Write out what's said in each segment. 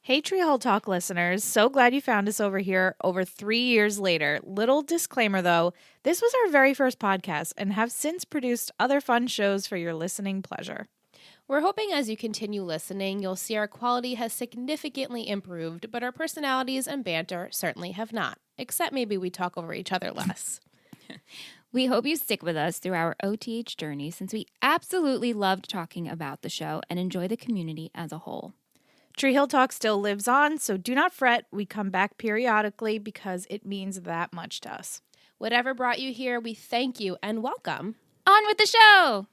Hey Treehole Talk listeners, so glad you found us over here over 3 years later. Little disclaimer though, this was our very first podcast and have since produced other fun shows for your listening pleasure. We're hoping as you continue listening, you'll see our quality has significantly improved, but our personalities and banter certainly have not, except maybe we talk over each other less. We hope you stick with us through our OTH journey since we absolutely loved talking about the show and enjoy the community as a whole. Tree Hill Talk still lives on, so do not fret. We come back periodically because it means that much to us. Whatever brought you here, we thank you and welcome. On with the show!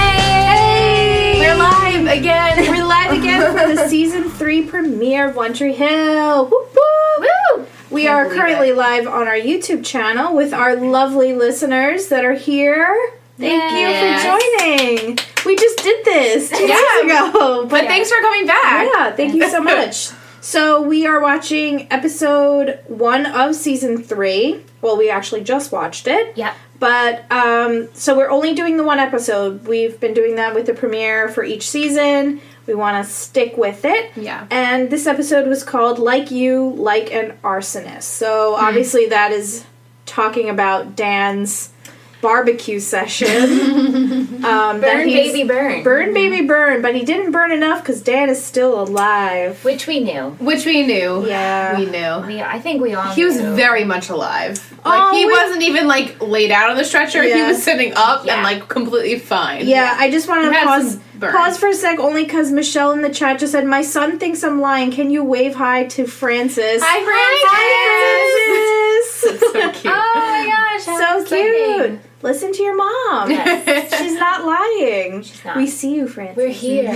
Hey! We're live again. We're live again for the season 3 premiere of One Tree Hill. Whoop, whoop. Woo! We are currently live on our YouTube channel with our lovely listeners that are here. Thank you for joining. We just did this 2 years ago. But thanks for coming back. Yeah, thank you so much. So we are watching episode 1 of season 3. Well, we actually just watched it. Yep. But, so we're only doing the one episode. We've been doing that with the premiere for each season. We want to stick with it. Yeah. And this episode was called Like You, Like an Arsonist. So obviously that is talking about Dan's barbecue session. Burn, baby, burn. Burn, baby, burn. But he didn't burn enough because Dan is still alive. Which we knew. Yeah. We knew. I think we all He was knew. very much alive. Like, he wasn't even, like, laid out on the stretcher. Yeah. He was sitting up Yeah. and, like, completely fine. Yeah, I just want He to had some burn. pause for a sec, only because Michelle in the chat just said, "My son thinks I'm lying. Can you wave hi to Francis?" Hi, Francis! That's so cute. Oh my gosh, how So exciting. cute. Listen to your mom. Yes. She's not lying. She's not. We see you, Francis. We're here.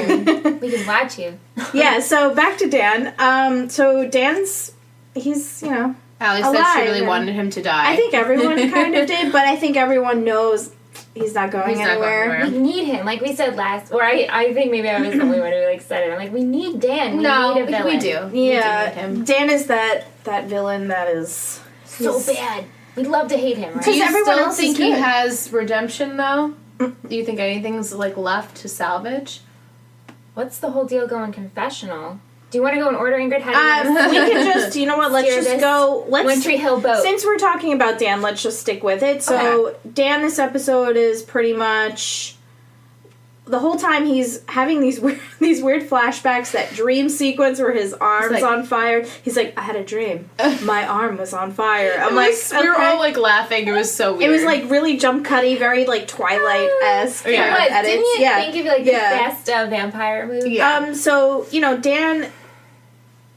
We can watch you. Yeah, so back to Dan. So Dan's, he's, you know, Allie said alive, she really and wanted him to die. I think everyone kind of did, but I think everyone knows he's not going He's not going anywhere. anywhere. We need him, like we said last. Or I think maybe I was the only one who like said it. I'm like, we need Dan. We No, need a villain. we do. Yeah, We do need him. Dan is that villain that is So bad. We'd love to hate him, right? Do you everyone still else is think he good. has redemption, though? Do you think anything's, like, left to salvage? What's the whole deal going confessional? Do you want to go in order, Ingrid? How do you want we can just, you know what, let's steer just this? go, One let's, Tree Hill boat. since we're talking about Dan, let's just stick with it. So, Dan, this episode is pretty much, the whole time he's having these weird flashbacks, that dream sequence where his arm's like- on fire. He's like, I had a dream. My arm was on fire. I'm We were okay. all, like, laughing. It was so It weird. was like really jump cutty, very like Twilight-esque Yeah. kind What? of edits. Didn't you Yeah. think of like the best vampire movie? Yeah. So, you know, Dan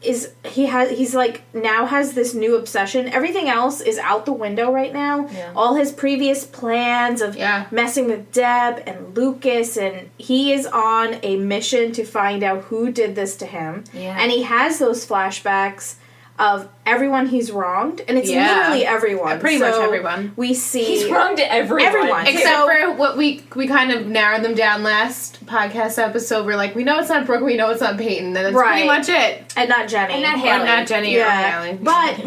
he's like now has this new obsession. Everything else is out the window right now. Yeah. All his previous plans of messing with Deb and Lucas, and he is on a mission to find out who did this to him. Yeah. And he has those flashbacks of everyone he's wronged, and it's literally everyone. Pretty much So everyone. We see He's wrong to everyone. Everyone. Except for what we kind of narrowed them down last podcast episode. We're like, we know it's not Brooke, we know it's not Peyton, and that's pretty much it. and not Jenny. And not Or Haley. not Jenny or Haley.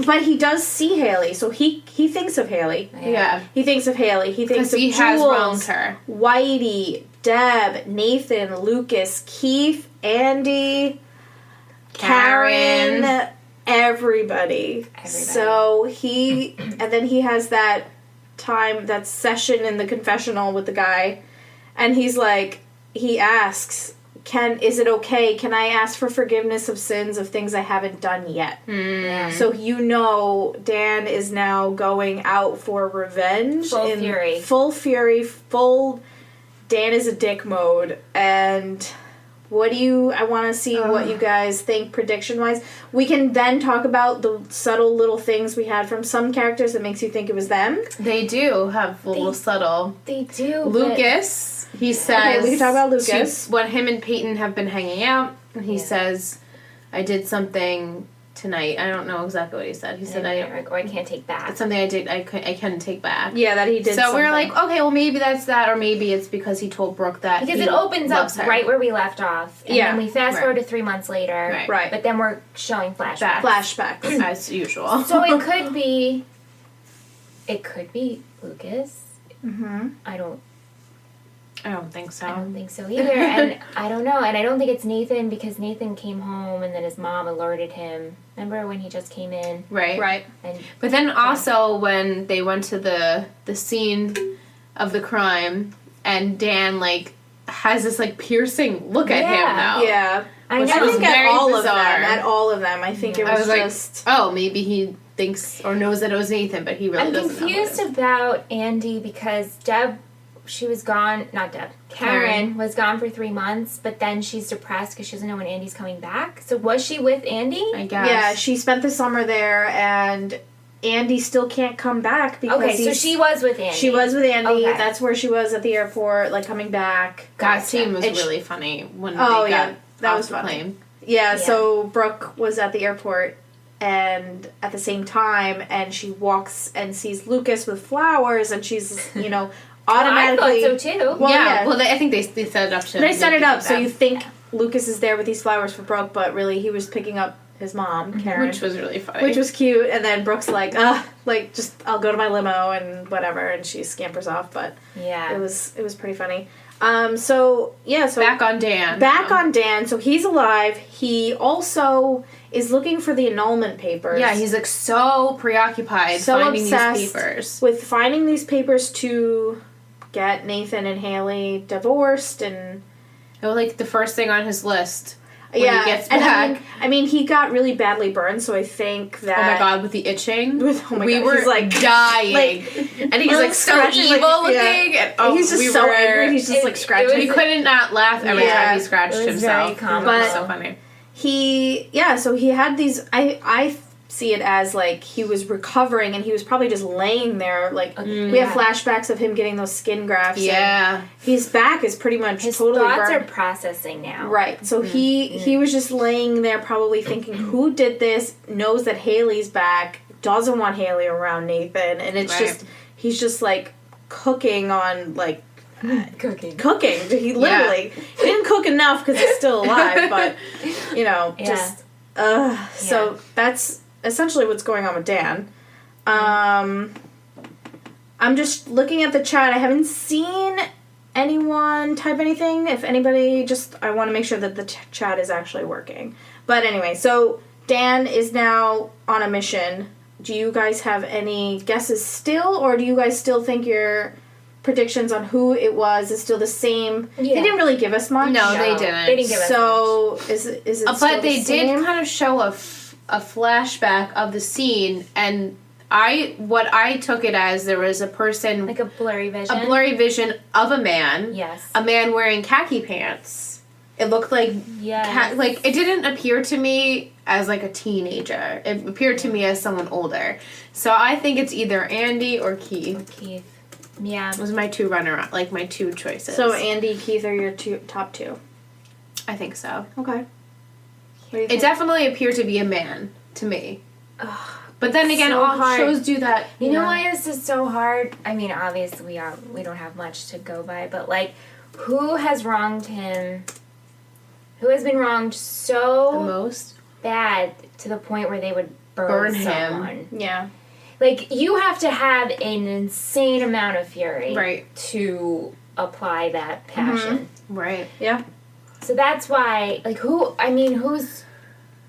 But he does see Haley, so he thinks of Haley. Yeah. He thinks of Haley. He thinks Because of he Jules, has wronged her. Whitey, Deb, Nathan, Lucas, Keith, Andy, Karen, everybody. So and then he has that session in the confessional with the guy, and he's like, he asks, is it okay? Can I ask for forgiveness of sins of things I haven't done yet? So you know Dan is now going out for revenge. Full fury. Full fury, full Dan is a dick mode. And I want to see what you guys think prediction-wise. We can then talk about the subtle little things we had from some characters that makes you think it was them. They do have a little subtle. They do. Lucas, he says... Okay, we can talk about Lucas. When him and Peyton have been hanging out, and he says, I did something tonight. I don't know exactly what he said. He said, I can't take back. it's something I did, I can take back. Yeah, that he did So something. we're like, okay, well, maybe that's that, or maybe it's because he told Brooke that Because he it opens up loves her. right where we left off. And then we fast forward to 3 months later. Right. But then we're showing flashbacks. Flashbacks. As usual. So it could be Lucas. I don't think so. I don't think so either. And I don't know. And I don't think it's Nathan because Nathan came home and then his mom alerted him. Remember when he just came in? Right. And But then also when they went to the scene of the crime and Dan, like, has this, like, piercing look at him, though. Yeah. I Which know. was at very all of bizarre. them. At all of them. I think it was just... like, oh, maybe he thinks or knows that it was Nathan, but he really I'm doesn't know. confused about Andy because she was gone, not Deb, Karen was gone for 3 months, but then she's depressed because she doesn't know when Andy's coming back. So was she with Andy? I guess. Yeah, she spent the summer there, and Andy still can't come back because Okay, so she was with Andy. She was with Andy. Okay. That's where she was at the airport, like, coming back. That scene was And she- really funny when Oh, they yeah. got That off was the funny. plane. Yeah, so Brooke was at the airport and at the same time, and she walks and sees Lucas with flowers, and she's, automatically... I thought so too. Well, yeah. Well, I think they set it up to... They set it up so them. you think Lucas is there with these flowers for Brooke, but really he was picking up his mom, Karen. Which was really funny. Which was cute, and then Brooke's like, just, I'll go to my limo and whatever, and she scampers off, but Yeah. it was pretty funny. So Back on Dan. on Dan. So he's alive. He also is looking for the annulment papers. Yeah, he's like so preoccupied so finding obsessed these papers. with finding these papers to get Nathan and Haley divorced, and It was like the first thing on his list when yeah, he gets and back. I mean, he got really badly burned, so I think that. Oh my god, with the itching. We were he's like dying. like, and he's like so scratching, evil like, looking. yeah. And, he's just so angry. He's just like scratching. We couldn't not laugh every time he scratched it was himself. very comical. It was But- so funny. So he had these. I see it as like he was recovering and he was probably just laying there. Like we have flashbacks of him getting those skin grafts. Yeah. His back is pretty much His totally thoughts burned. are processing now. Right. So he was just laying there probably thinking, who did this, knows that Haley's back, doesn't want Haley around Nathan, and it's Right. just he's just like cooking on like Cooking. He literally he didn't cook enough because he's still alive, but just so that's essentially what's going on with Dan. I'm just looking at the chat. I haven't seen anyone type anything. If anybody, I want to make sure that the chat is actually working. But anyway, so Dan is now on a mission. Do you guys have any guesses still, or do you guys still think your predictions on who it was is still the same? Yeah. They didn't really give us much. No, they didn't. They didn't give us So is it still But they the same? did kind of show a flashback of the scene, and what I took it as there was a person, Like a blurry vision. a blurry vision of a man. Yes. A man wearing khaki pants. It looked like Yes. like it didn't appear to me as like a teenager. It appeared to me as someone older. So I think it's either Andy or Keith. Keith. Yeah. Was my two my two choices. So Andy, Keith are your top two. I think so. Okay. What do you It think? definitely appeared to be a man to me. But then again, so all hard. shows do that. You know why this is so hard? I mean, obviously we don't have much to go by, but like, who has wronged him? Who has been wronged The so most. bad to the point where they would Burn him. someone? Yeah. Like, you have to have an insane amount of fury Right. to apply that passion. Right. Yeah. So that's why, like, who's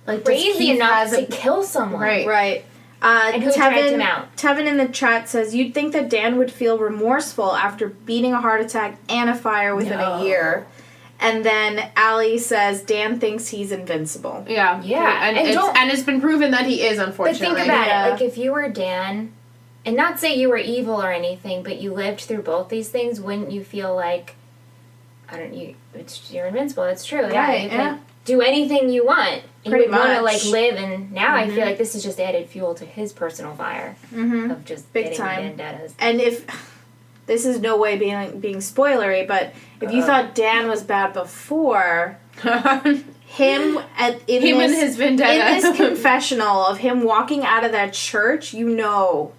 Like crazy enough to kill someone? Right. Right. And who dragged him out? Tevin in the chat says, you'd think that Dan would feel remorseful after beating a heart attack and a fire within a year. And then Allie says, Dan thinks he's invincible. Yeah. Yeah. And And it's been proven that he is, But unfortunately. think about Yeah. it. Like, if you were Dan, and not say you were evil or anything, but you lived through both these things, wouldn't you feel like, you're invincible? It's true. Yeah. Right, You yeah. can do anything you want. You Pretty would want to, much. like, live, and now I feel like this is just added fuel to his personal fire of just Big getting time. vendettas. And if... This is no way being spoilery, but if you thought Dan was bad before, him and his vendetta. in this confessional of him walking out of that church, Dan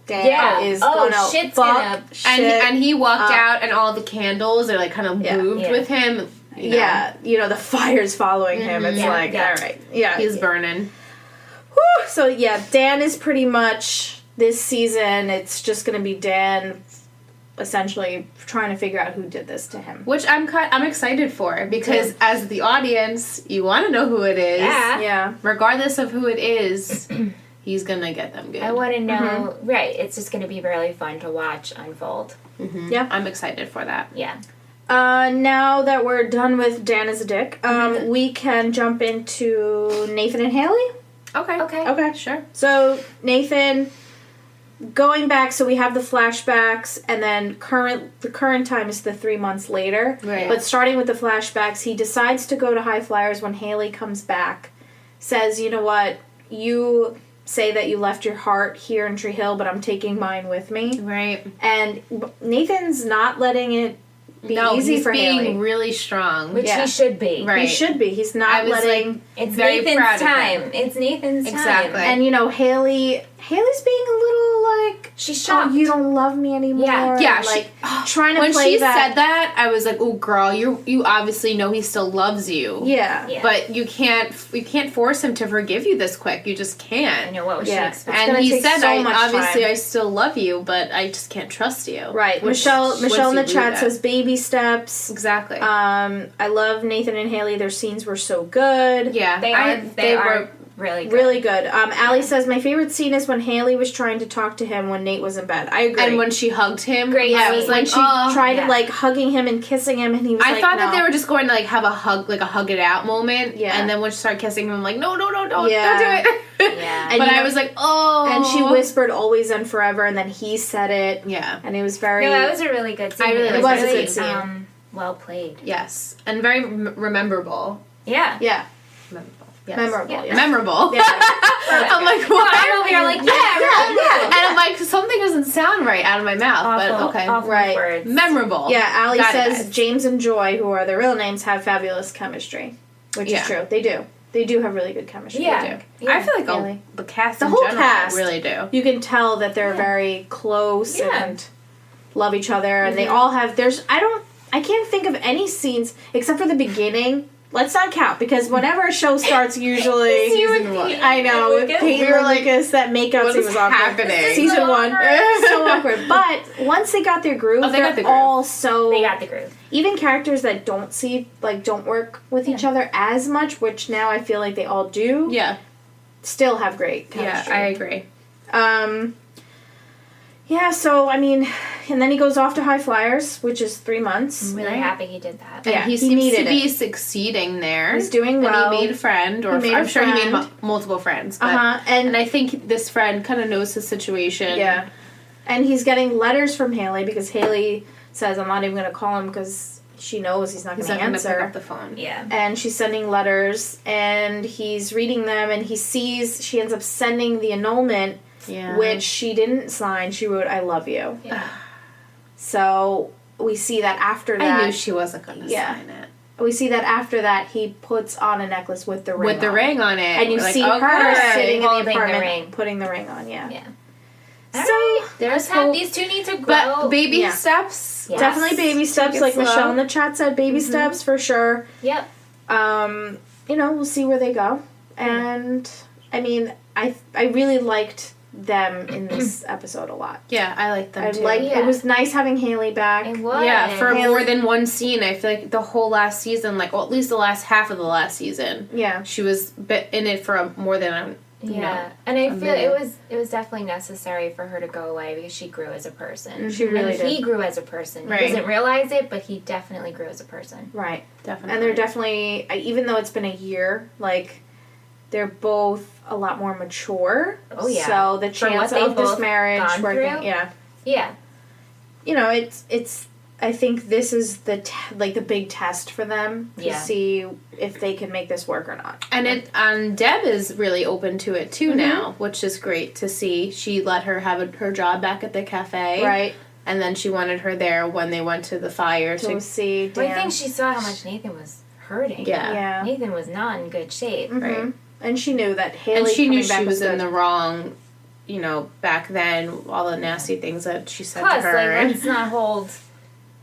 Yeah. is Oh, gonna shit's fuck gonna- shit and he walked up. out, and all the candles are like kind of moved Yeah. with him. You know. Yeah, the fire's following him. It's Yeah, like, yeah. all right, yeah, He's burning. Whew. So yeah, Dan is pretty much this season. It's just gonna be Dan essentially trying to figure out who did this to him. Which I'm excited for, because as the audience, you want to know who it is. Yeah. Regardless of who it is, he's gonna get them good. I want to know. Right, it's just going to be really fun to watch unfold. Yeah. I'm excited for that. Yeah. Now that we're done with Dan is a dick, we can jump into Nathan and Haley. Okay. Okay. Sure. So Nathan, going back, so we have the flashbacks, and then the current time is the 3 months later. Right. But starting with the flashbacks, he decides to go to High Flyers when Haley comes back. Says, you know what, you say that you left your heart here in Tree Hill, but I'm taking mine with me. Right. And Nathan's not letting it be easy he's for being Haley. really strong. Which he should be. Right. He should be. He's not letting... It's very Nathan's proud of time. him. It's Nathan's Exactly. time. And, you know, Haley's being a little, like... She's shocked. Oh, you don't love me anymore. Yeah. Like, trying to When play she that... said that, I was like, "Oh, girl, you obviously know he still loves you." Yeah. But you can't force him to forgive you this quick. You just can't. I know, what was she Yeah. expecting? And gonna he take said, so much obviously, time. I still love you, but I just can't trust you." Right. Which- Michelle once in the you do chat that. says baby steps. Exactly. I love Nathan and Haley. Their scenes were so good. Yeah. They are really good. Really good. Allie says, my favorite scene is when Haley was trying to talk to him when Nate was in bed. I agree. And when she hugged him, Great I scene. was when like, she "Oh." tried to, like, hugging him and kissing him, and he was I like, thought that no. they were just going to, like, have a hug it out moment. Yeah. And then when she started kissing him, I'm like, no, don't Yeah. do it. Yeah. And but you I know- was like, oh. And she whispered always and forever, and then he said it. Yeah. And it was very... No, that was a really good scene. I really it liked was it. really It was a good scene. well played. Yes. And very rememberable. Yeah. Yeah. Memorable. Yes. Memorable. Yeah. Yeah. Memorable. Yeah. I'm like, Well, what? I'm over here like, yeah. And I'm like, something doesn't sound right out of my mouth, Awful, but okay. awful Right. words. Memorable. Yeah, Allie Got it, says guys. James and Joy, who are their real names, have fabulous chemistry. Which Yeah. is true. They do. They do have really good chemistry. Yeah. They do. Yeah. I feel like Really. the cast The in whole general cast. really do. You can tell that they're very close Yeah. and love each other, and they all have... I can't think of any scenes, except for the beginning. Let's not count, because whenever a show starts, usually... Season one. I know, with Peyton We were like, Lucas, that makeout what scene is was awkward. happening? Season So 1. awkward. So awkward. But once they got their groove, Oh, they got they're the groove. all so... They got the groove. Even characters that don't work with each other as much, which now I feel like they all do, Yeah. still have great Yeah, chemistry. I agree. Yeah, so, I mean, and then he goes off to High Flyers, which is 3 months. I'm really Right. happy he did that. And Yeah, he he seems needed to be it. succeeding there. He's doing well. And he made a friend, or He made a I'm sure he made friend. multiple friends. But, Uh-huh, and I think this friend kind of knows his situation. yeah. And he's getting letters from Haley, because Haley says, I'm not even going to call him, because she knows he's not He's going not to going to pick answer. up the phone. Yeah. And she's sending letters, and he's reading them, and she ends up sending the annulment, Yeah. which she didn't sign. She wrote, I love you. Yeah. So we see that after that. I knew she wasn't going to Yeah. sign it. We see that after that he puts on a necklace with the ring With the on. ring on it. And you We're like, see her okay. sitting in the Holding the apartment ring. putting the ring on, yeah. Yeah. So, Alright, there's let's have hope. these two need to grow. But baby Yeah. steps. Yes. definitely baby steps, it like slow. Michelle in the chat said, baby steps for sure. Yep. We'll see where they go. And, I mean, I really liked them in this episode a lot. Yeah, I like them too. Yeah. It was nice having Haley back. It was. Yeah, for Haley- more than one scene. I feel like the whole last season, like, well, at least the last half of the last season, Yeah. she was in it for more than Yeah, and I feel minute. it was definitely necessary for her to go away because she grew as a person. She really and he did. grew as a person. Right. He doesn't realize it, but he definitely grew as a person. Right. definitely. And they're definitely, even though it's been a year, like, they're both a lot more mature. Oh, yeah. So the For what chance they've of this both marriage gone working, through? yeah. Yeah, You know, it's. I think this is the big test for them to Yeah. see if they can make this work or not. And Deb is really open to it too now, which is great to see. She let her have her job back at the cafe, Right. And then she wanted her there when they went to the fire To see but I Dan. think she saw how much Nathan was hurting. Yeah. Yeah. Nathan was not in good shape. Mhm. Right. And she knew that Haley And she knew coming back she was in good. the wrong, back then, all the nasty things that she said Plus, to her.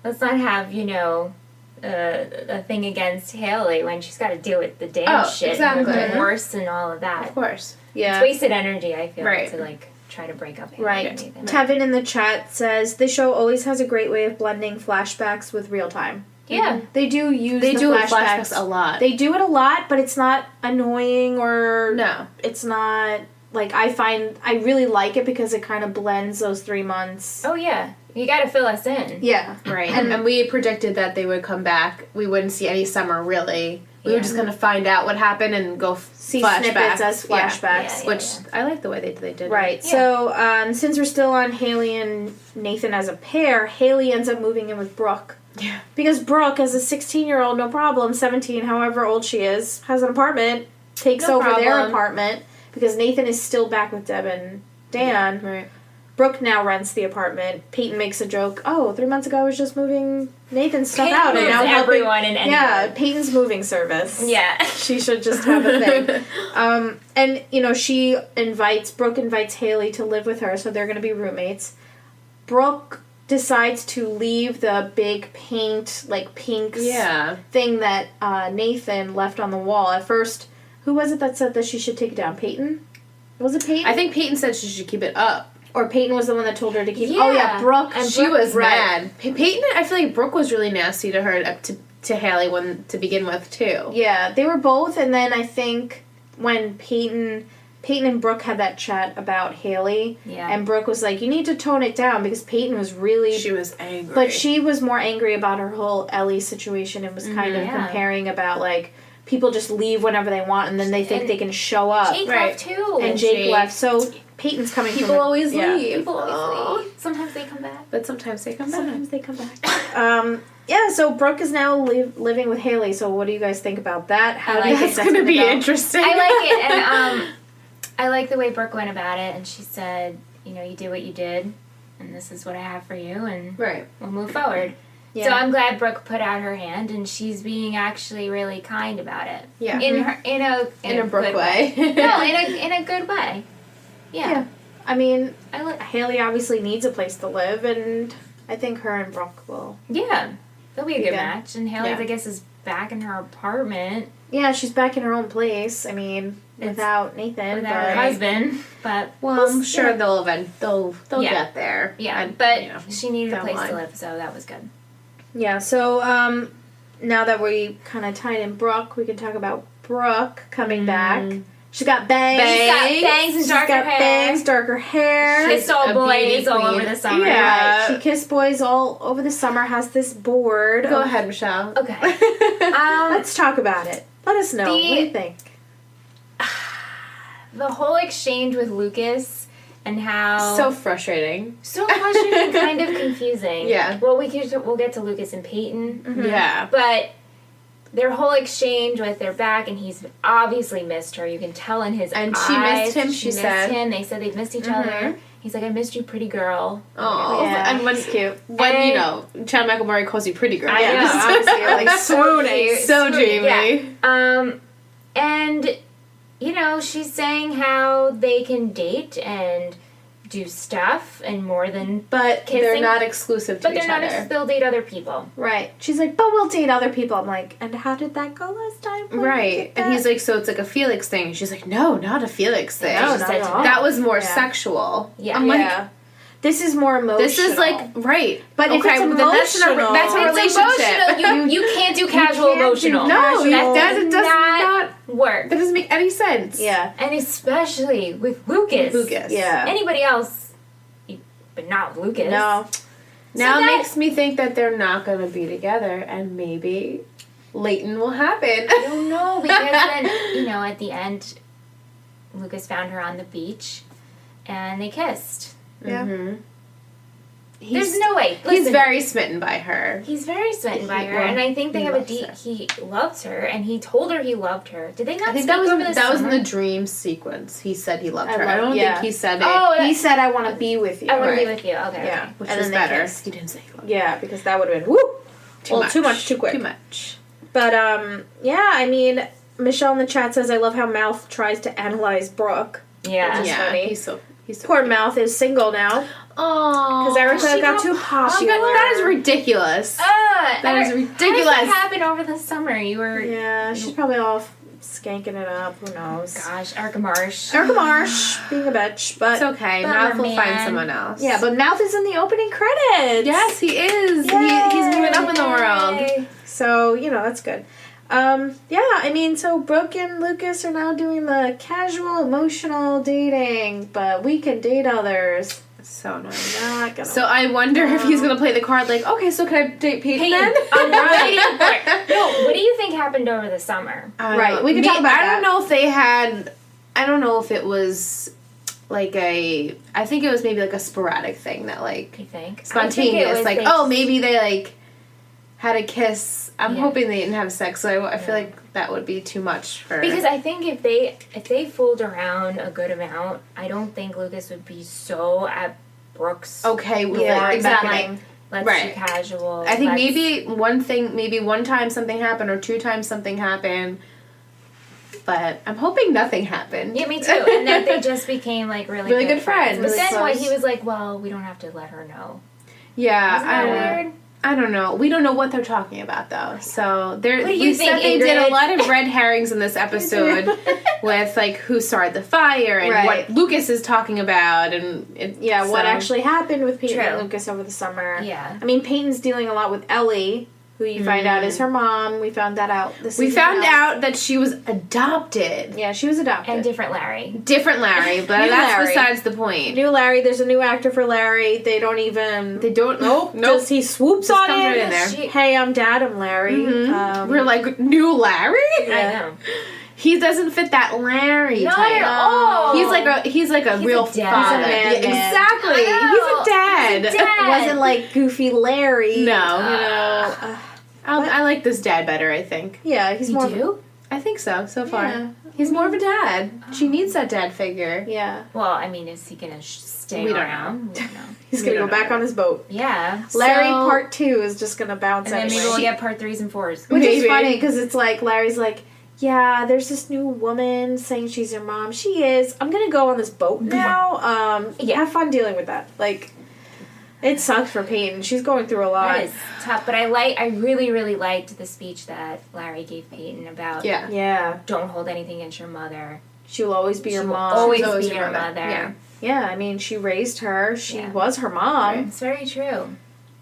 let's not have a thing against Haley when she's got to deal with the damn Oh, shit, exactly. and the divorce and all of that. Of course. Yeah. It's wasted energy. I feel Right. to try to break up Haley Right. and Nathan. Tevin in the chat says, this show always has a great way of blending flashbacks with real time. Yeah. They do use They the do flashbacks. flashbacks a lot. They do it a lot, but it's not annoying or... No. It's not... Like, I really like it because it kind of blends those 3 months. Oh, yeah. You gotta fill us in. Yeah. Right. And we predicted that they would come back. We wouldn't see any summer, really. We were just going to find out what happened and go See flashbacks. snippets as flashbacks. Yeah, Which I like the way they did. Right. Yeah. So, since we're still on Haley and Nathan as a pair, Haley ends up moving in with Brooke. Yeah. Because Brooke, as a 16-year-old, no problem, 17, however old she is, has an apartment, takes No over their problem. apartment, because Nathan is still back with Deb and Dan. Right. Brooke now rents the apartment. Peyton makes a joke, 3 months ago I was just moving Nathan's stuff Peyton out. And moves now everyone and anyone. Yeah, Peyton's moving service. Yeah. She should just have a thing. And, Brooke invites Haley to live with her, so they're going to be roommates. Brooke decides to leave the big paint, like pinks thing that Nathan left on the wall. At first, who was it that said that she should take it down? Peyton? Was it Peyton? I think Peyton said she should keep it up. Or Peyton was the one that told her to keep... Yeah. Oh, yeah, Brooke. And She was right. mad. Peyton, I feel like Brooke was really nasty to her, to Haley to begin with, too. Yeah, they were both, and then I think when Peyton and Brooke had that chat about Haley, and Brooke was like, you need to tone it down, because Peyton was really... She was angry. But she was more angry about her whole Ellie situation and was kind of comparing about, like, people just leave whenever they want, and then they think they can show up. Jake left too. And Jake left, so Peyton's coming People from... always leave. People always leave. Sometimes they come back. But sometimes they come back. Sometimes they come back. Yeah, so Brooke is now living with Haley, so what do you guys think about that? How do you think That's going to be go? interesting. I like it, and I like the way Brooke went about it, and she said, you did what you did, and this is what I have for you, and we'll move forward. Yeah. So I'm glad Brooke put out her hand, and she's being actually really kind about it. Yeah. In a Brooke good way. No, in a good way. Yeah. I mean, I like. Haley obviously needs a place to live, and I think her and Brooke will. Yeah, that'll be a good good. match. And Haley, I guess, is back in her apartment Yeah, she's back in her own place. I mean, without Nathan, without but her husband, but Well, I'm sure they'll get there. yeah, And, but she needed a down place the to line. live, so that was good. yeah. So now that we kind of tied in Brooke, we can talk about Brooke coming back. She's got bangs. She's got bangs and She's darker got hair. bangs, darker hair. Kissed all a boys beauty all queen. over the summer. Yeah, she kissed boys all over the summer. Has this board. Go ahead, Michelle. Okay. Let's talk about it. Let us know. What do you think? The whole exchange with Lucas and how So frustrating. so frustrating and kind of confusing. Yeah. Well, we'll get to Lucas and Peyton, Yeah. but their whole exchange with their back, and he's obviously missed her. You can tell in his And eyes. she missed him, she missed said. him. They said they've missed each other. He's like, I missed you, pretty girl. Oh, Yeah, and when he's cute. Chad Michael Murray calls you pretty girl. I know, Yes. Honestly, like swooning. So dreamy. Yeah. And she's saying how they can date and do stuff and more than But they're Kissing. not exclusive to but each they're not other. they'll date other people. Right. She's like, but we'll date other people. I'm like, and how did that go last time? Why did you Right. get And that? he's like, so it's like a Felix thing. She's like, no, not a Felix thing. No, not said at to all. That was more Yeah. sexual. Yeah. I'm like, Yeah. This is more emotional. this is like, right. But if okay, it's then that's a emotional- relationship. You can't do casual can't do emotional. No, Casual. that does not work. that doesn't make any sense. Yeah. And especially with Lucas. Lucas. Yeah. Anybody else, but not with Lucas. No. Now So it that- makes me think that they're not going to be together, and maybe Leighton will happen. I don't know, because then, at the end, Lucas found her on the beach, and they kissed. Yeah. Mm-hmm. There's no way. He's Listen, very smitten by her. He's very smitten by her, Well, and I think they he have a loves deep. her. He loves her, and he told her he loved her. Did they not? I think speak that was over in, the that was in summer? the dream sequence. He said he loved I her. love- I don't yeah. think he said it. Oh, He said, I want to be with you. I want to be Right. with you. Okay. Yeah. which and is then they better. kissed. He didn't say he loved Yeah, because that would have been, woo! Too much, too quick. Too much. But, yeah, I mean, Michelle in the chat says, I love how Mouth tries to analyze Brooke. Yeah. That's Yeah, funny. he's so Poor Mouth is single now. Oh, Because Erica got too popular. that is ridiculous. That is How ridiculous. did that happen over the summer? You were. Yeah, she's probably off skanking it up. Who knows? Gosh, Erica Marsh. Erica Marsh being a bitch, but It's okay. Bummer, Mouth will find man. someone else. yeah, but Mouth is in the opening credits. Yes, he is. He's moving up in the world. So, that's good. I mean, so Brooke and Lucas are now doing the casual, emotional dating, but we can date others. So annoying. Not gonna. So I wonder if he's gonna play the card like, okay, so can I date Peyton then? I'm waiting for it. No, what do you think happened over the summer? Right, we can talk about I that. don't know if they had. I don't know if it was like I think it was maybe like a sporadic thing that like You think? spontaneous. Like, maybe they like had a kiss. I'm Yeah. hoping they didn't have sex. So I feel like that would be too much for. Because I think if they fooled around a good amount, I don't think Lucas would be so at Brooks. okay, with Yeah, like, exactly. beckoning. Let's Right. do casual. I think let's- maybe one time something happened or 2 times something happened. But I'm hoping nothing happened. Yeah, me too. And that they just became like really good friends. But Really then what close. he was like, well, we don't have to let her know. Yeah, Isn't that weird? I don't know. We don't know what they're talking about though. So there, What do you you think, said they did a Ingrid? lot of red herrings in this episode with like who started the fire and Right. what Lucas is talking about and what actually happened with Peyton True. and Lucas over the summer. Yeah. I mean, Peyton's dealing a lot with Ellie, who you find out is her mom. We found that out this We season found finale. out that she was adopted. Yeah, she was adopted. And different Larry. Different Larry, but New that's Larry. besides the point. New Larry, there's a new actor for Larry. They don't even. They don't. Nope. Just he swoops Just on comes it. right in there. Hey, I'm Dad. I'm Larry. We're like, new Larry? I know. He doesn't fit that Larry Not type. at all. He's like a real a dad. father. He's a man, Yeah, man. exactly. I know. He's a dad. He's a dad. It wasn't like goofy Larry. No. You know. I like this dad better, I think. Yeah, he's You more. do? I think so far. Yeah. He's more of a dad. She needs that dad figure. Yeah, Well, I mean, is he gonna stay We don't around? We don't know. he's We gonna go don't back know. on his boat. Yeah. Larry So- Part 2 is just gonna bounce And then anyway. maybe we'll get part 3s and 4s. Which is Maybe. funny because it's like Larry's like, yeah, there's this new woman saying she's your mom. She is. I'm gonna go on this boat now. Yeah. Have fun dealing with that. Like, it sucks for Peyton. She's going through a lot. That is tough. But I really, really liked the speech that Larry gave Peyton about Yeah, don't hold anything against your mother. she'll always be your She will mom. always She's always be your your mother. mother. Yeah. Yeah, I mean, she raised her. She Yeah. was her mom. It's very true.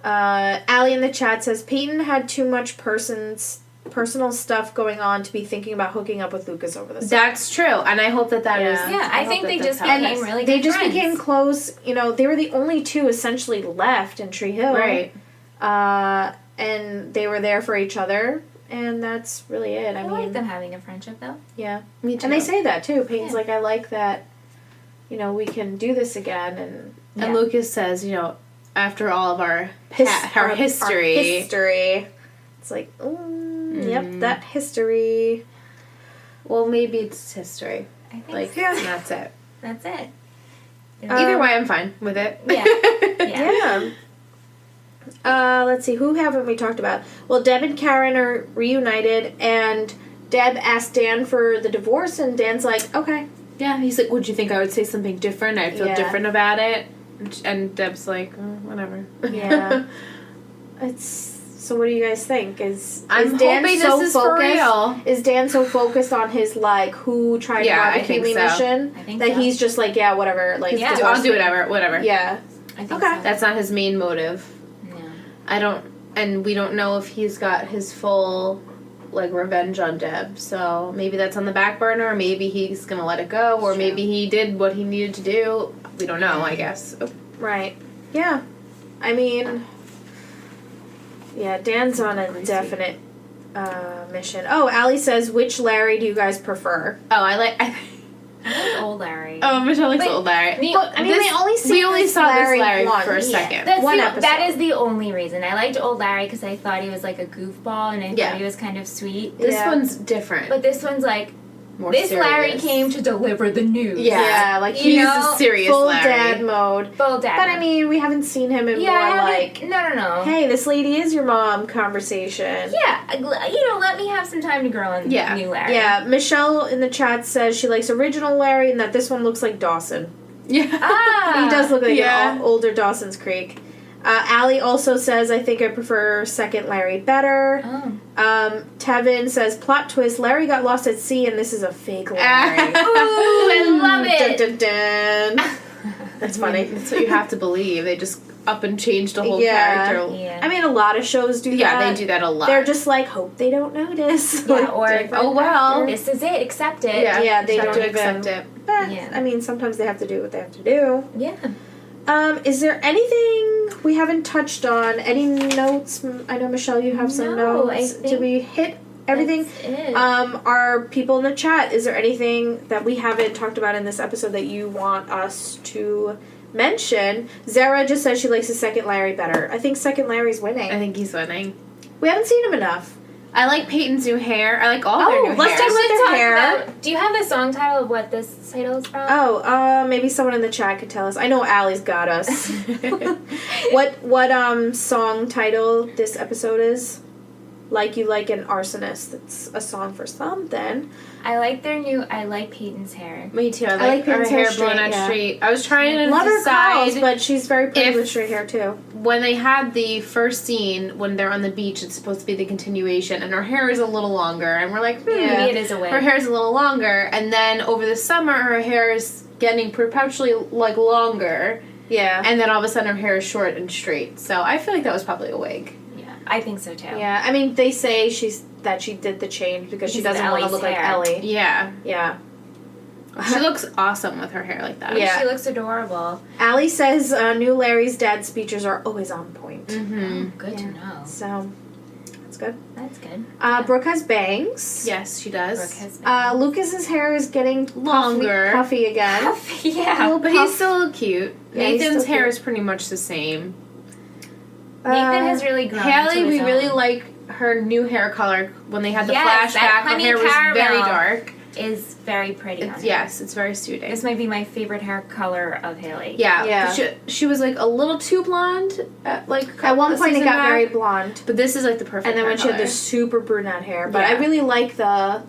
Allie in the chat says Peyton had too much personal stuff going on to be thinking about hooking up with Lucas over the summer. That's true. And I hope that is. Yeah, I hope think that they that's just how it became is. really They good just friends. became close. You know, they were the only two essentially left in Tree Hill. Right. And they were there for each other, and that's really it. I I mean, like them having a friendship though. yeah. Me too. And they say that too. Peyton's Yeah. like, I like that, we can do this again. And And Yeah. Lucas says, after all of our our history. history. It's like, yep, that history. Well, maybe it's history. I think Like, Yeah. that's it. that's it. Either way, I'm fine with it. Yeah. Yeah. Let's see, who haven't we talked about? Well, Deb and Karen are reunited, and Deb asked Dan for the divorce, and Dan's like, okay. Yeah, he's like, would you think I would say something different? I'd feel Yeah. different about it. And Deb's like, whatever. Yeah. So what do you guys think? I'm is Dan hoping so this is for focused? real. Is Dan so focused on his, who tried Yeah, to I barbecue think me so. mission I think that so. he's just like, yeah, whatever. Like, Yeah. divorce I'll do me. whatever. Yeah. I think Okay. so. That's not his main motive. No. And we don't know if he's got his full, revenge on Deb. So maybe that's on the back burner, or maybe he's gonna let it go, or maybe he did what he needed to do. We don't know, I guess. Right. Yeah. I mean, yeah, Dan's on a definite mission. Oh, Allie says, which Larry do you guys prefer? Oh, I like Old Larry. Oh, Michelle likes But- old Larry. But, I mean, we only saw this Larry once. for a Yeah. second. That's One that episode. is the only reason. I liked old Larry because I thought he was like a goofball and I Yeah. thought he was kind of sweet. This Yeah. one's different. But this one's like, More this serious. Larry came to deliver the news. Yeah, like You he's know, a serious full Larry. dad mode. Full dad. But I mean, we haven't seen him in yeah, I more haven't- no. hey, this lady is your mom conversation. Yeah, let me have some time to grow on Yeah. new Larry. Yeah, Michelle in the chat says she likes original Larry and that this one looks like Dawson. Yeah. Ah, He does look like Yeah. an older Dawson's Creek. Allie also says, I think I prefer second Larry better. Oh. Tevin says, plot twist, Larry got lost at sea and this is a fake Larry. Ooh, I love it. Dun, dun, dun. That's funny. That's what you have to believe. They just up and change the whole Yeah. character. Yeah. I mean, a lot of shows do that. Yeah, they do that a lot. They're just like, hope they don't notice. Yeah, Like, or different oh, well. actors. This is it. Accept it. Yeah, they have don't to even accept it. Yeah. I mean, sometimes they have to do what they have to do. Yeah. Is there anything we haven't touched on? Any notes? I know, Michelle, you have some No, I notes. Did think we hit everything? That's it. Are people in the chat, is there anything that we haven't talked about in this episode that you want us to mention? Zara just says she likes the second Larry better. I think second Larry's winning. I think he's winning. We haven't seen him enough. I like Peyton's new hair. I like all their new let's hair. talk about their hair. Do you have the song title of what this title is from? Oh, maybe someone in the chat could tell us. I know Allie's got us. What song title this episode is? Like You Like an Arsonist. It's a song for something. I like Peyton's hair. Me too. I like like her Peyton's hair hair blown straight, out yeah. straight. I was trying to Love her curls, decide but she's very pretty if- with straight hair too. when they had the first scene when they're on the beach. It's supposed to be the continuation, and her hair is a little longer, and we're like, Maybe it is a wig. her hair is a little longer, and then over the summer her hair is getting perpetually like longer, Yeah. and then all of a sudden her hair is short and straight. So I feel like that was probably a wig. Yeah, I think so too. Yeah, I mean, they say that she did the change because she Because of doesn't want to Ellie's look like hair. Ellie. Yeah, Yeah. she looks awesome with her hair like that. Yeah. She looks adorable. Allie says new Larry's dad's speeches are always on point. Mm-hmm. Oh, good to Yeah. know. So, that's good. That's good. Brooke has bangs. Yes, she does. Brooke has Lucas's hair is getting Longer. puffy again. yeah. But he's still cute. Yeah, he's Nathan's still hair cute. is pretty much the same. Nathan has really grown. Haley, into we his really own. like her new hair color when they had the Yes, that flashback. Her honey hair was very caramel. dark. Is very pretty. on her. Yes, it's very suiting. This might be my favorite hair color of Haley. Yeah, Yeah. She was like a little too blonde at At one point, it season got back. very blonde. But this is like the perfect. And then hair when she had color. the super brunette hair. But Yeah. I really like the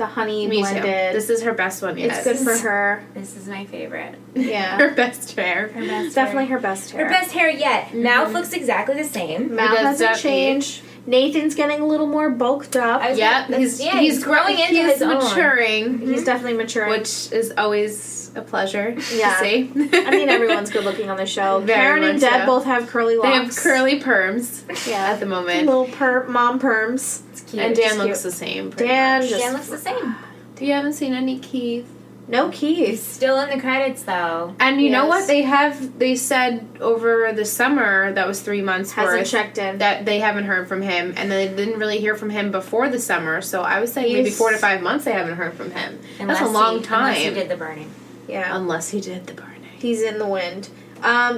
honey Me blended. too. This is her best one yet. It's good for her. This is my favorite. Yeah. her best hair. Her best Definitely hair. her best hair. Her best hair yet. Mouth looks exactly the same. Mouth does hasn't that changed. Nathan's getting a little more bulked up. I was Yep, like, he's growing into he's his own. maturing, He's definitely maturing. which is always a pleasure Yeah. to see. I mean, everyone's good looking on the show. Very Karen and much Deb so. both have curly locks. They have curly perms Yeah. at the moment, Little mom perms. It's cute. and Just Dan looks cute. the same. Pretty Dan much. just- Dan looks the same. You haven't seen any Keith. No He's keys. still in the credits though. And you know Yes. what they said over the summer that was 3 months Hasn't worth checked in. that they haven't heard from him, and they didn't really hear from him before the summer. So I was saying maybe He's- 4 to 5 months they haven't heard from him. Unless That's a long Unless he time. did the burning. Yeah. Unless he did the burning. He's in the wind.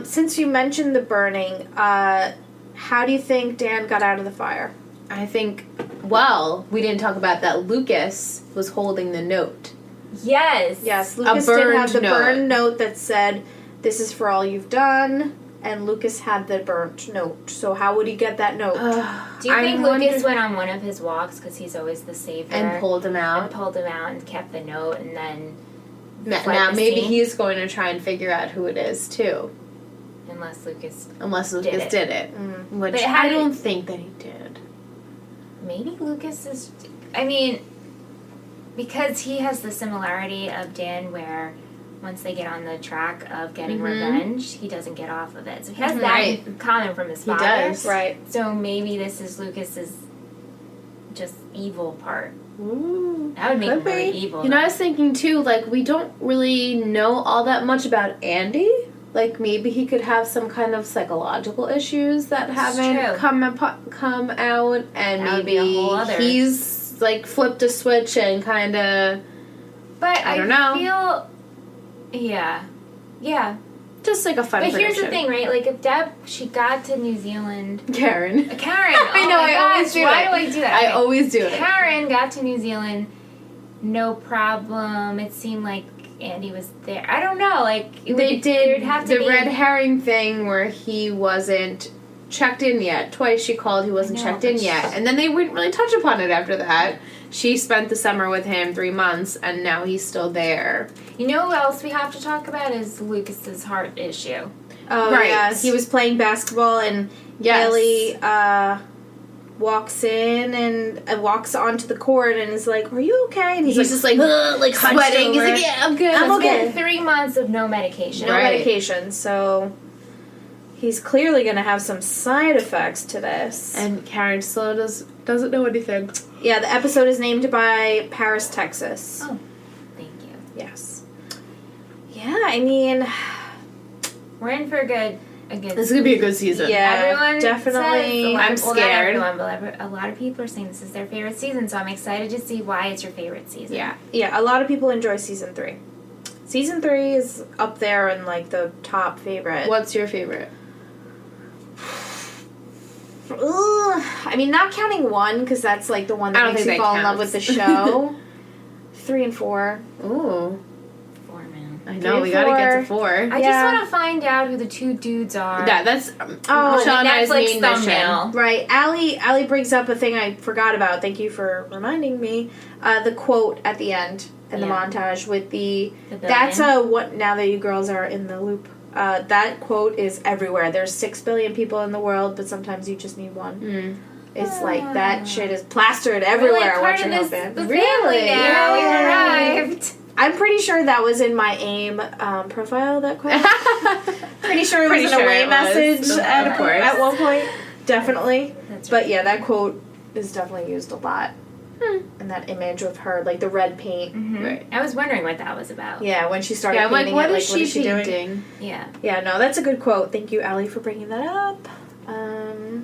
Since you mentioned the burning, how do you think Dan got out of the fire? I think. Well, we didn't talk about that. Lucas was holding the note. Yes. Yes, Lucas did burned have the note. burned note that said, "This is for all you've done," and Lucas had the burnt note. So how would he get that note? Do you think Lucas went on one of his walks because he's always the savior and pulled him and out? pulled him out and kept the note and then Now fled the maybe scene? he's going to try and figure out who it is too. unless Lucas Unless Lucas it. did it, which But how I did- don't think that he did. maybe Lucas is I mean because he has the similarity of Dan where once they get on the track of getting revenge, he doesn't get off of it. So he has that Right. in common from his He father. does. Right. So maybe this is Lucas's just evil part. Ooh. That would make him Could really be. evil. You know, I though. was thinking too, like, we don't really know all that much about Andy. Like, maybe he could have some kind of psychological issues that That's haven't true. come out, and That would be a maybe whole other- he's, like, flipped a switch and kind of But I don't know. feel yeah. just, like, a fun But here's the prediction. thing, right? Like if Deb she got to New Zealand Karen. Karen, I know, oh my I always gosh, do why it. do I do that? I Okay. always do it. Karen got to New Zealand, no problem. It seemed like Andy was there. I don't know, like it They would, did there'd have to the be, red herring thing where he wasn't checked in yet. Twice she called, he wasn't I know, checked in but yet. And then they wouldn't really touch upon it after that. She spent the summer with him 3 months, and now he's still there. You know what else we have to talk about is Lucas's heart issue. Oh Right. yeah, he was playing basketball and Yes. Haley walks in and walks onto the court and is like, "Are you okay?" And he's just like sweating. He's over. like, "Yeah, I'm good. I'm okay." Been 3 months of no medication. No Right. medication, so he's clearly going to have some side effects to this. And Karen still doesn't know anything. Yeah, the episode is named by Paris, Texas. Oh. Thank you. Yes. Yeah, I mean, We're in for a good. This is gonna be a good season. yeah, Everyone definitely. says, I'm well, scared. Not everyone, but a lot of people are saying this is their favorite season, so I'm excited to see why it's your favorite season. Yeah. Yeah, a lot of people enjoy season 3. Season 3 is up there in like the top favorite. What's your favorite? Ugh, I mean, not counting 1 because that's like the one I that don't makes you think that fall in love counts. with the show. 3 and 4. Ooh. 4, man. I know, 3 we and gotta get to 4. 4. I Yeah. just want to find out who the 2 dudes are. Yeah, that's Oh, Michelle and I's Netflix main mission. thumbnail. Right, Allie brings up a thing I forgot about. Thank you for reminding me. The quote at the end in the Yeah. montage with the The that's billion. what now that you girls are in the loop. That quote is everywhere. There's 6 billion people in the world, but sometimes you just need one. Mm. It's like that shit is plastered everywhere. We're like Watch part your of this husband. the family now. We've arrived. I'm pretty sure that was in my AIM profile. That quote. Pretty sure it was Pretty an sure away it was. message Of at course. one point. Definitely. That's But yeah, that quote is definitely used a lot. And that image of her, like the red paint. Mhm. Right. I was wondering what that was about. Yeah, when she started Yeah, I'm like, painting what it, is like, she doing? painting? Yeah. Yeah, no, that's a good quote. Thank you, Allie, for bringing that up.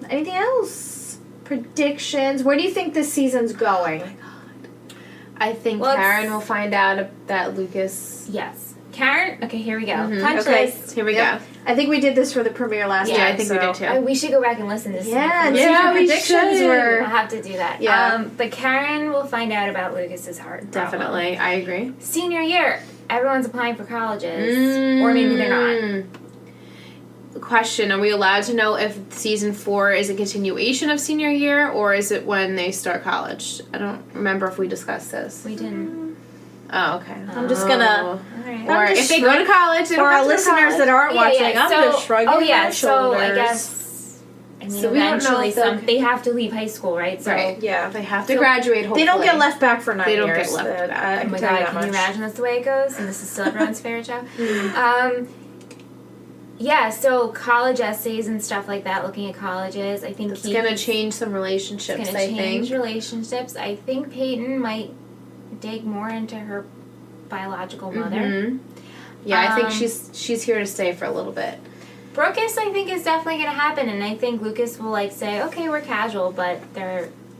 Anything else? Predictions. Where do you think this season's going? I think Well, Karen it's- will find out that Lucas. Yes. Karen. Okay, here we go. Mhm. Punch Okay. list. Here we Yep. I think we did this for the premiere last Yeah, time. I think we so- did too. We should go back and listen to this. Yeah, and see Yeah, if your we predictions should. were. I'll have to do that. Yeah. But Karen will find out about Lucas's heart problem. Definitely, I agree. Senior year, everyone's applying for colleges, or maybe they're not. Question: are we allowed to know if season 4 is a continuation of senior year, or is it when they start college? I don't remember if we discussed this. We didn't. Oh, okay. I'm just gonna. All right. Or I'm if just they go to college, they For don't have our to go to listeners college. that aren't watching, I'm just shrugging oh yeah, my so shoulders. I guess. I mean, So we don't know eventually, if they'll- they have to leave high school, right? So, Right. Yeah. They have to So graduate. Hopefully They don't get left back for 9 They years. don't get left back. I Oh can my tell you god, that can you much. imagine that's the way it goes? And this is still everyone's favorite show. Mm. Yeah, so college essays and stuff like that, looking at colleges. I think It's he's gonna change some relationships. gonna I change think. relationships. I think Peyton might dig more into her biological mother. Mhm. Yeah, I think Um, she's here to stay for a little bit. Brookus, I think, is definitely going to happen, and I think Lucas will say, "Okay, we're casual," but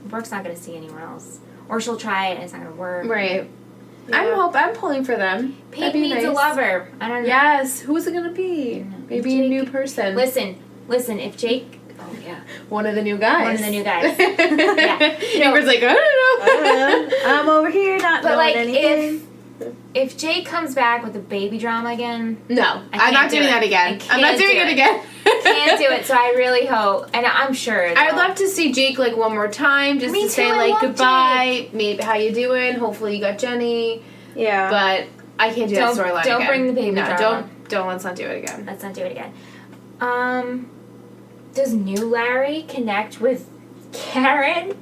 Brooke's not going to see anywhere else, or she'll try it and it's not going to work. Right. Yeah. I'm pulling for them. Pete That'd be needs a nice. lover. I don't know. Yes. Who's it gonna be? Maybe a Jake. new person. Listen. If Jake. Oh yeah. One of the new guys. One of the new guys. Yeah. Amber's like, I don't know. I'm over here not But knowing like, anything. if Jake comes back with the baby drama again, No, I'm can't not do doing it. that again. I I'm not can't doing do it it. again. can't do it. So I really hope, and I'm sure. I would love to see Jake like one more time, just Me to too, say I like love goodbye. Maybe how you doing? Hopefully you got Jenny. Yeah. But I can't do that Don't- storyline don't again. bring the baby No, drama. don't. Let's not do it again. Let's not do it again. Does new Larry connect with Karen?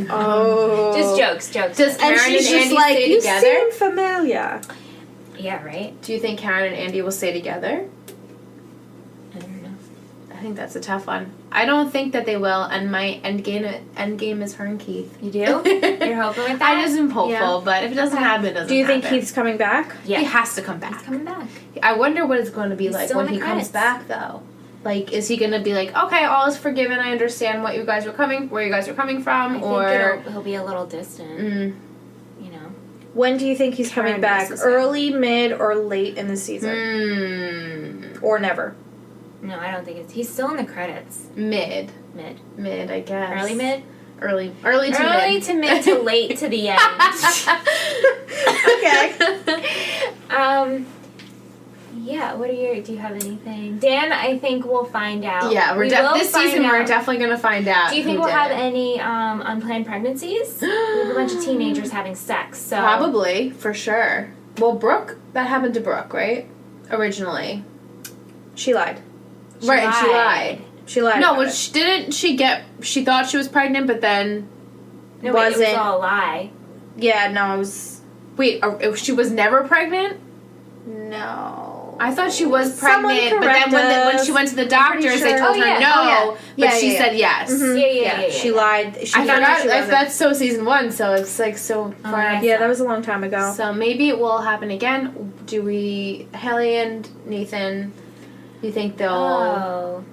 Oh. Just jokes. Does And Karen she's and just Andy like, stay you together? seem familiar. Yeah, right? Do you think Karen and Andy will stay together? I don't know. I think that's a tough one. I don't think that they will, and my end game is her and Keith. You do? You're hoping with that? I just am hopeful, Yeah. but if it doesn't happen, it doesn't Do you think happen. Keith's coming back? Yeah. He has to come He's back. coming back. I wonder what it's going to be He's like still when in he the comes credits. back, though. Like, is he going to be like, okay, all is forgiven, I understand where you guys were coming from, I or... think he'll be a little distant, Mm, you know. When do you think he's coming Karen back? misses him. Early, mid, or late in the season? Or never? No, I don't think it's... He's still in the credits. mid, I guess. Early mid? Early to Early mid. to mid to late to the end. Okay. Yeah, do you have anything? Dan, I think we'll find out. Yeah, We will this find season we're out. definitely going to find out. Do you think who we'll did have it. any unplanned pregnancies? We have a bunch of teenagers having sex, so... Probably, for sure. Well, Brooke, that happened to Brooke, right? Originally. She lied. Right, and she lied. She lied. No, about when it. she thought she was pregnant, but then No, wait, it was wasn't. all a lie. Yeah, no, it was wait, she was never pregnant? no. I thought she was Someone pregnant, but then when she went to the doctors, they sure. told Oh, her yeah. no, Oh, yeah. but Yeah, she yeah, said yes. Mhm. Yeah. She lied. She I forgot forgot she wasn't. that's so season 1, so it's like so far. yeah. Yeah, that was a long time ago. So maybe it will happen again. Haley and Nathan, you think they'll? Oh.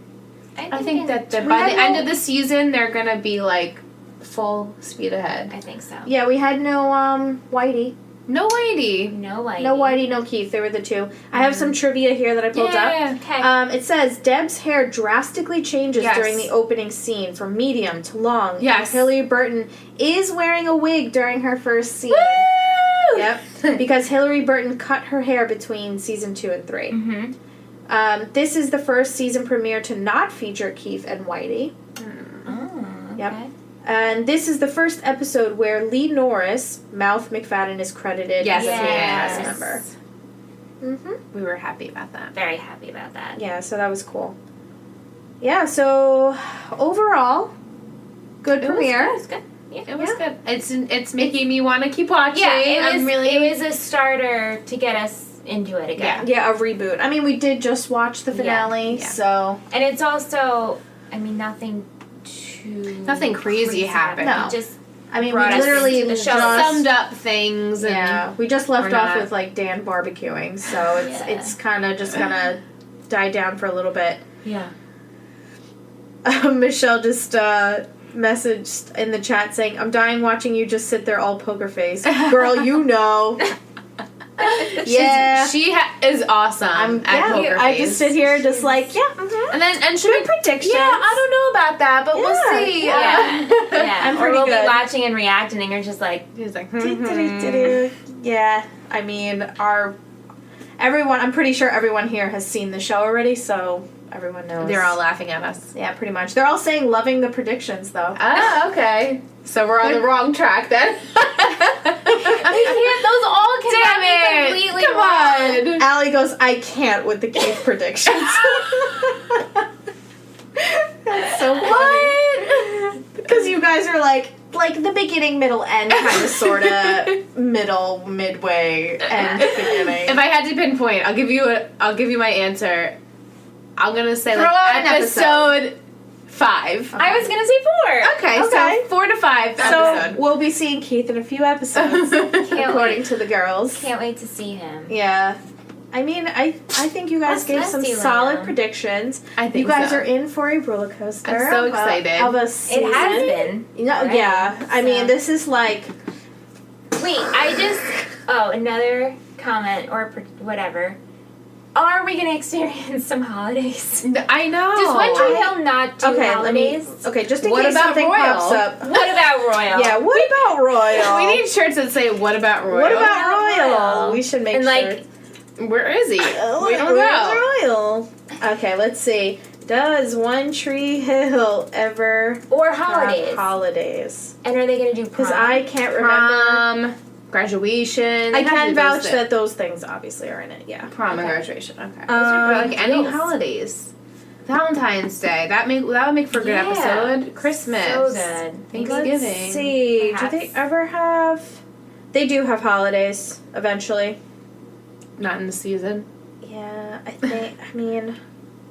I think that we by had the no- end of the season, they're gonna be like full speed ahead. I think so. Yeah, we had no Whitey. No lady. No idea. No Whitey, no Keith. They were the two. I have some trivia here that I pulled up. Okay. It says Deb's hair drastically changes Yes. during the opening scene from medium to long. Yes. And Hillary Burton is wearing a wig during her first scene. Woo! Yep. Because Hillary Burton cut her hair between season 2 and 3. Mm-hmm. This is the first season premiere to not feature Keith and Whitey. Oh, okay. Yep. And this is the first episode where Lee Norris, Mouth McFadden, is credited Yes, as a yes. cast member. Mm-hmm. We were happy about that. Very happy about that. Yeah, so that was cool. Yeah, so overall, good premiere. It was good. It was good. It's making me want to keep watching. Yeah, it I'm was a starter to get us into it again. Yeah, a reboot. I mean, we did just watch the finale, Yeah. so And it's also, I mean, nothing crazy happened. No. It just I mean, brought we us literally into the show. just Summed up things. And yeah, we just left Or off not. with like Dan barbecuing, so it's Yeah. it's kind of just gonna die down for a little bit. yeah. Michelle just messaged in the chat saying, "I'm dying watching you just sit there all poker face, girl. You know." Yeah. She is awesome at poker I face. just sit here just like, yeah, and she good predictions. Yeah, I don't know about that, but we'll Yeah, see. Yeah. Yeah. I'm or pretty we'll good. be watching and reacting and you're just like, He's like, Yeah, I mean, everyone. I'm pretty sure everyone here has seen the show already, so everyone knows. They're all laughing at us. Yeah, pretty much. They're all saying loving the predictions though. Ah, okay. So we're on the wrong track then. those all can Damn be it! completely Come wrong. on. Allie goes, I can't with the Keith predictions. That's so funny. Because you guys are like the beginning, middle, end kind of sort of middle, midway, end, beginning. If I had to pinpoint, I'll give you my answer. I'm gonna say Throw out an episode 5. I was gonna say 4. Okay, so 4 to 5 So episode. we'll be seeing Keith in a few episodes, according to the girls. Can't wait to see him. Yeah. I mean, I think you guys gave some Let's do solid them. I predictions. think You guys so. are in for a roller coaster. I'm so excited. Of a season. It has been. No, already, yeah. I mean, so. this is like. Wait, another comment or whatever. Are we gonna experience some holidays? I know. Does One Tree Hill not do Okay, holidays? just in What case about something Royal? pops up. What about Royal? Yeah, what about Royal? We need shirts that say "What about Royal?" What about Royal? Royal? We should make And, sure. like, Where is he? We don't know. Where's Royal? Okay, let's see. Does One Tree Hill ever Or have holidays. holidays? And are they gonna do Because prom? I can't remember. Prom, graduation. I They have to can do those vouch things. that those things obviously are in it. Yeah. Prom and graduation. Okay. Um, But like any yes. holidays. Valentine's Day. That would make for a good Yeah. episode. Christmas. So good. Thanksgiving. Let's see. Perhaps. Do they ever have? They do have holidays eventually. Not in the season. Yeah, I think. I mean,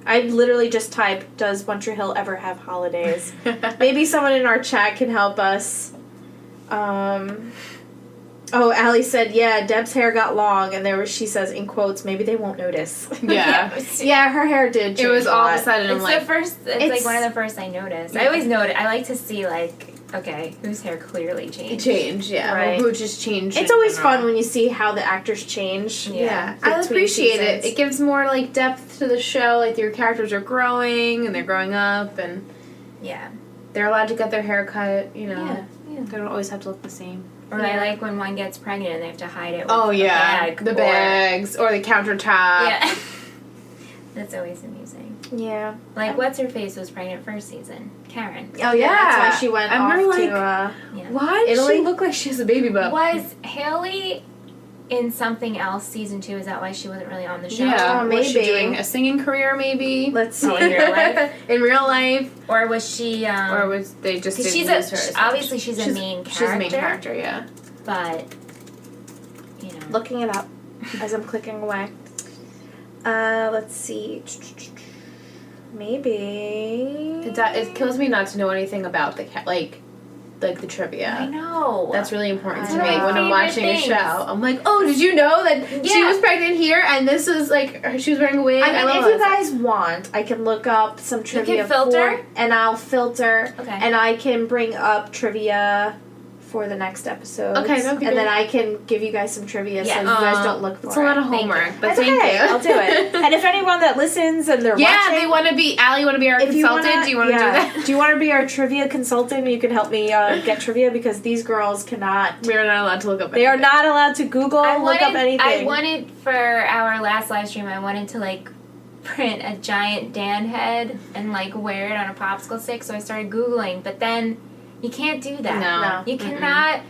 I literally just typed, "Does One Tree Hill ever have holidays?" Maybe someone in our chat can help us. Oh, Allie said, "Yeah, Deb's hair got long," and she says in quotes, "Maybe they won't notice." Yeah. Yeah, her hair did. It was change a all of lot. a sudden. I'm It's like, the first. It's it's- like one of the first I noticed. I always notice. I like to see okay, whose hair clearly changed. change. Yeah. Right. Or who just changed. It's in always general. fun when you see how the actors change. Yeah, I between appreciate it. seasons. It gives more like depth to the show. Like your characters are growing and they're growing up and Yeah. they're allowed to get their hair cut. You know, Yeah. they don't always have to look the same. Or I like when one gets pregnant and they have to hide it with Oh a yeah, bag. the or- bags or the countertop. Yeah. That's always amusing. Yeah. Like, what's her face was pregnant first season? Karen. Oh yeah, that's why she went I'm off very, to. Yeah. Why does Italy? she look like she has a baby bump? Was Haley in something else season 2? Is that why she wasn't really on the show? Yeah, Oh, was she maybe. doing a singing career maybe? Oh, Was she maybe. doing a singing career maybe? Let's see. Oh, in real life? In real life? Or was she? Or was they just 'cause didn't she's use her as much? obviously she's a main character. She's a main character, yeah. But Looking it up as I'm clicking away. Let's see. Maybe. It kills me not to know anything about the like the trivia. I know That's really important to One of me my when I'm favorite watching things. a show. I'm like, oh, did you know that she Yeah. was pregnant here and this is like she was wearing a wig? I mean, love if you all that guys want, I can look up some trivia filter? and I'll filter, Okay. and I can bring up trivia for the next episode. Okay, that'd be and then great. I can give you guys some trivia so Yeah. you guys don't look for It's a lot it. of homework, but That's thank okay. you. I'll do it. And if anyone that listens and they're yeah, watching, they want to be Allie. Want to be our if you consultant? wanna, Do you want to do that? Do you want to be our trivia consultant? You can help me get trivia because these girls cannot. We are not allowed to look up. They are anything. not allowed to Google look up anything. I wanted for our last live stream. I wanted to like print a giant Dan head and like wear it on a popsicle stick. So I started Googling, but then you can't do that. No. You cannot.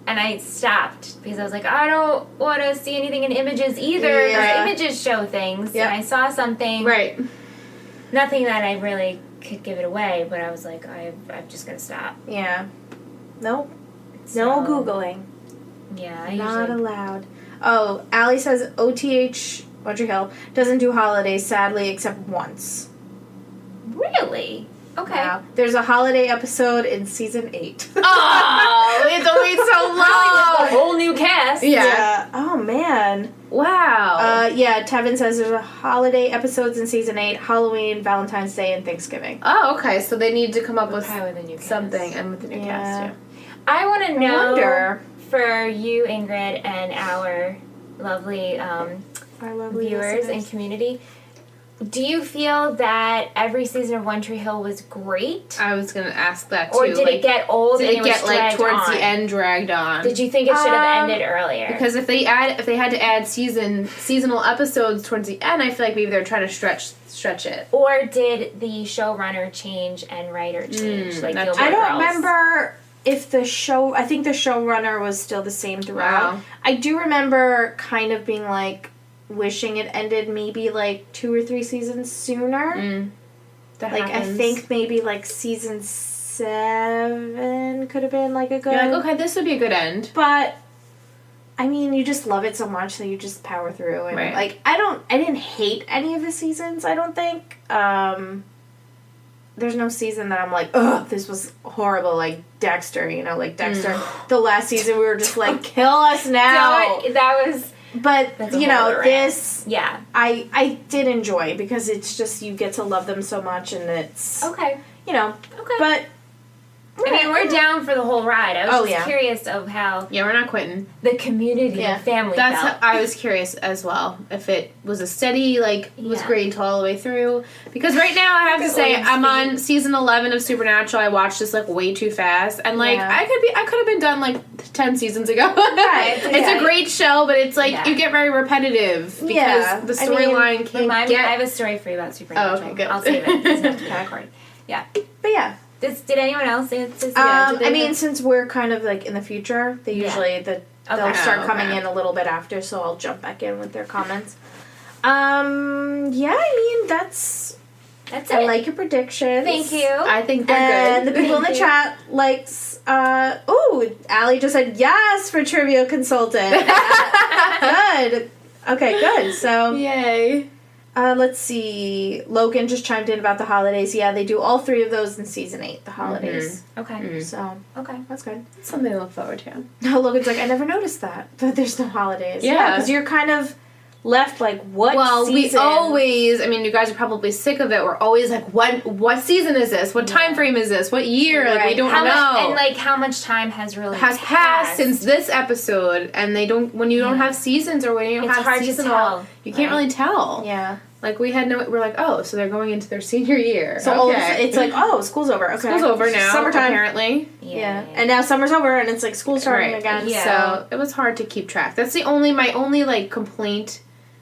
And I stopped because I was like, I don't want to see anything in images either. Yeah. The images show things. Yep. And I saw something. Right. Nothing that I really could give it away, but I was like, I'm just going to stop. Yeah. Nope. So, No Googling. Yeah, I Not usually. allowed. Oh, Allie says OTH Winter Hill doesn't do holidays, sadly, except once. Really? Okay. Wow. There's a holiday episode in season 8. Oh, we have to wait so A long. whole new cast. Yeah. Oh, man. Wow. Yeah, Tevin says there's a holiday episodes in season 8, Halloween, Valentine's Day, and Thanksgiving. Oh, okay. So they need to come up with Okay, with a new cast. something and with the new Yeah. cast too. I want to know wonder. for you, Ingrid, and our lovely Our lovely viewers listeners. and community. Do you feel that every season of One Tree Hill was great? I was gonna ask that too. Or did it get old Did and it was get like dragged towards on? the end dragged on? Did you think it should have ended earlier? Because if they had to add seasonal episodes towards the end, I feel like maybe they're trying to stretch it. Or did the showrunner change and writer change? Like that's- Gilmore I don't Girls? remember if the show. I think the showrunner was still the same throughout. Wow. I do remember kind of being like wishing it ended maybe like 2 or 3 seasons sooner. That Like happens. I think maybe like season 7 could have been like a good. You're like, okay, this would be a good end. But I mean, you just love it so much that you just power through and Right. like I didn't hate any of the seasons, I don't think. There's no season that I'm like, ugh, this was horrible, like Dexter, like Dexter. The last season we were just like, kill us now. That was But That's a whole other rant. this yeah. I did enjoy because it's just you get to love them so much and it's Okay. okay. But I mean, we're down for the whole ride. I was Oh, just yeah. curious of how Yeah, we're not quitting. the community Yeah. and family That's felt. how I was curious as well. If it was a steady, like, was Yeah. great all the way through. Because right now, I have to say, Old I'm speed. on season 11 of Supernatural. I watched this, like, way too fast. And, like, Yeah. I could have been done, like, 10 seasons ago. Right, It's yeah. a great show, but it's, like, Yeah. you get very repetitive. Because Yeah, the I mean, storyline can't Remind me, I get... have a story for you about Supernatural. Oh, okay, good. I'll save it. It's not recording. Yeah. but yeah. Did anyone else answer? I mean, since we're kind of like in the future, they Yeah. usually they'll Okay. start Oh, coming okay. in a little bit after, so I'll jump back in with their comments. Yeah, I mean that's that's I it. like your predictions. Thank you. I think they're And good. the people in the Thank you. chat likes. Allie just said yes for trivia consultant. Good. Okay, good. So Yay. let's see. Logan just chimed in about the holidays. Yeah, they do all 3 of those in season 8. The holidays. Okay. So Okay. that's good. Something to look forward to. No, Logan's like, I never noticed that there's no holidays. Yeah. Because you're kind of left like, what Well, season? we always, I mean, you guys are probably sick of it. We're always like, what season is this? What time frame is this? What year? Like, we Right. don't How know. much, and like how much time has really has passed since this episode, and they don't, when you don't have seasons or when you don't It's have hard to seasonal, tell, you can't right? really tell. Yeah. Like, we're like, oh, so they're going into their senior year. So all of a okay. sudden, it's like, oh, school's over. Okay. School's over now, Summertime. apparently. Yeah. And now summer's over and it's like school starting Right. again. Yeah. So it was hard to keep track. That's my only, like, complaint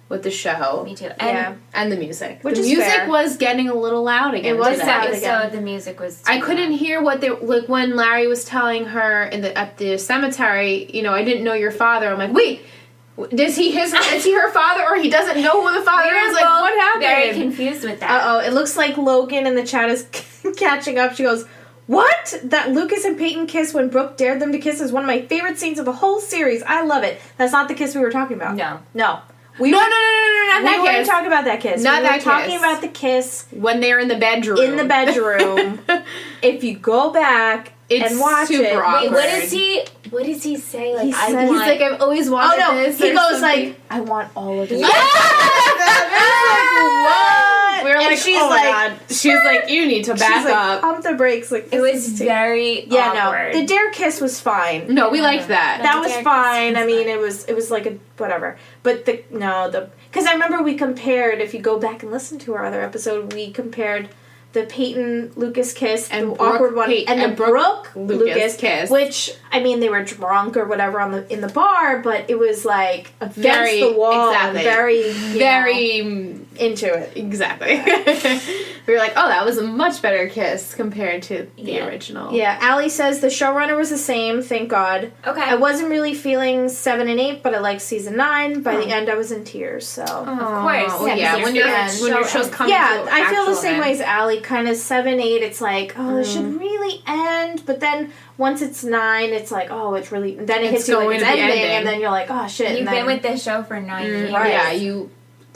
with the show. Me too. And Yeah. And the music. Which the is music fair. was getting a little loud again. It was this today. loud episode, again. the music was. I couldn't hear what they like when Larry was telling her at the cemetery. I didn't know your father. I'm like, wait, Is he her father, or he doesn't know who the father is? Like, what happened? Very confused with that. Uh-oh, it looks like Logan in the chat is catching up. She goes, what? That Lucas and Peyton kiss when Brooke dared them to kiss is one of my favorite scenes of the whole series. I love it. That's not the kiss we were talking about. No. No. No, not that We weren't kiss. talking about that kiss. Not we that were talking kiss. about the kiss When they're in the bedroom. in the bedroom. If you go back It's and watch super it. awkward. Wait, what does he say? Like, He I says- want... He's like, I've always wanted Oh no, this. he or goes something. like, I want all of it. What? We were And like, she's oh my like- god. She's like, you need to back She's like, up. pump the brakes. Like, it this was is too- very Yeah, awkward. no. The dare kiss was fine. No, we liked that. That was dare kiss fine. was I mean, it was like a whatever. But because I remember we compared. If you go back and listen to our other episode, we compared the Peyton Lucas kiss, And the Brooke awkward one, and the Brooke Lucas kiss. Which I mean, they were drunk or whatever in the bar, but it was like against Very- the wall, and exactly. very Very into it. exactly. We were like, oh, that was a much better kiss compared to the Yeah. original. Yeah, Allie says the showrunner was the same. Thank God. Okay. I wasn't really feeling 7 and 8, but I liked season 9. By the end, I was in tears. So. Of course. Oh, Yeah, yeah. because When your your favorite when your show shows ends. come Yeah, to I feel the actual same end. way as Allie. Kind of 7, 8. It's like, oh, it should really end. But then once it's 9, it's like, oh, it's really. Then it hits you like going it's to be ending, ending. and then you're like, oh shit. You've and been then, with this show for 9 years. Right. Yeah, you.